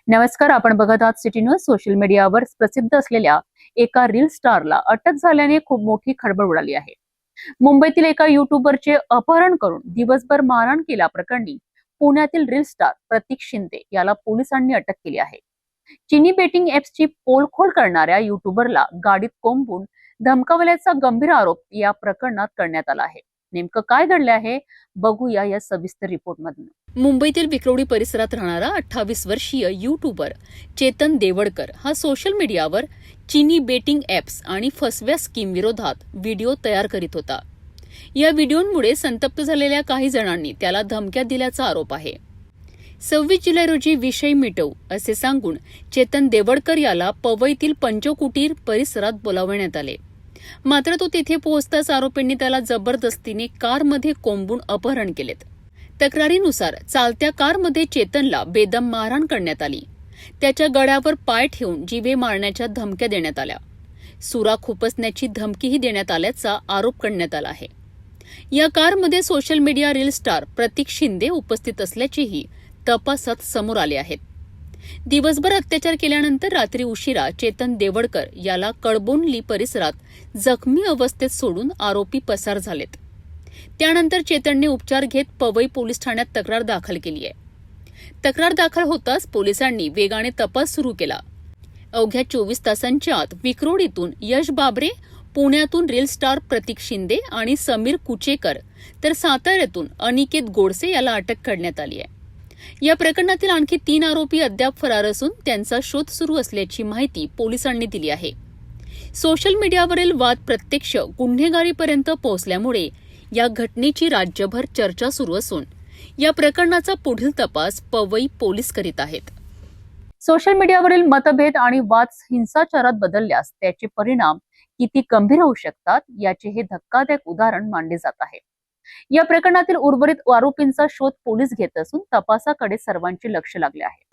नमस्कार, आपण बघत आहात सिटी न्यूज. सोशल मीडियावर प्रसिद्ध असलेल्या एका रील स्टारला अटक झाल्याने खूप मोठी खळबळ उडाली आहे. मुंबईतील एका युट्यूबरचे अपहरण करून दिवसभर मारहाण केल्याप्रकरणी पुण्यातील रील स्टार प्रतीक शिंदे याला पोलिसांनी अटक केली आहे. चिनी बेटिंग ऍप्सची पोलखोल करणाऱ्या युट्यूबरला गाडीत कोंबून धमकावल्याचा गंभीर आरोप या प्रकरणात करण्यात आला आहे. नेमकं काय घडले आहे बघूया या सविस्तर रिपोर्ट मधून. मुंबईतील विक्रोळी परिसरात राहणारा 28 वर्षीय युट्यूबर चेतन देवडकर हा सोशल मीडियावर चिनी बेटिंग ऍप्स आणि फसव्या स्कीम विरोधात व्हिडिओ तयार करीत होता. या व्हिडिओंमुळे संतप्त झालेल्या काही जणांनी त्याला धमक्या दिल्याचा आरोप आहे. 26 जुलै रोजी विषय मिटवू असे सांगून चेतन देवडकर याला पवईतील पंचकुटीर परिसरात बोलावण्यात आले. मात्र तो तिथे पोहोचताच आरोपींनी त्याला जबरदस्तीने कारमध्ये कोंबून अपहरण केलेत. तक्रारीनुसार चालत्या कारमध्ये चेतनला बेदम मारहाण करण्यात आली. त्याच्या गळ्यावर पाय ठेवून जीवे मारण्याच्या धमक्या देण्यात आल्या. सुरा खुपसण्याची धमकीही देण्यात आल्याचा आरोप करण्यात आला आहे. या कारमध्ये सोशल मीडिया रील स्टार प्रतीक शिंदे उपस्थित असल्याचेही तपासात समोर आले आहेत. दिवसभर अत्याचार केल्यानंतर रात्री उशिरा चेतन देवडकर याला कळबोंडली परिसरात जखमी अवस्थेत सोडून आरोपी पसार झालेत. त्यानंतर चेतनने उपचार घेत पवई पोलीस ठाण्यात तक्रार दाखल केली आहे. तक्रार दाखल होताच पोलिसांनी वेगाने तपास सुरू केला. अवघ्या 24 तासांच्या आत विक्रोळीतून यश बाबरे, पुण्यातून रील स्टार प्रतीक शिंदे आणि समीर कुचेकर तर साताऱ्यातून अनिकेत गोडसे याला अटक करण्यात आली आहे. या प्रकरणातील आणखी 3 आरोपी अद्याप फरार असून त्यांचा शोध सुरू असल्याची माहिती पोलिसांनी दिली आहे. सोशल मीडियावरील वाद प्रत्यक्ष गुन्हेगारीपर्यंत पोहोचल्यामुळे या घटनेची राज्यभर चर्चा सुरू असून या प्रकरणाचा पुढील तपास पवई पोलीस करीत आहेत. सोशल मीडियावरील मतभेद आणि वाद हिंसाचारात बदलल्यास त्याचे परिणाम किती गंभीर होऊ शकतात याचे हे धक्कादायक उदाहरण मानले जात आहे. या प्रकरणातील उर्वरित आरोपींचा शोध पोलीस घेत असून तपासाकडे सर्वांचे लक्ष लागले आहे.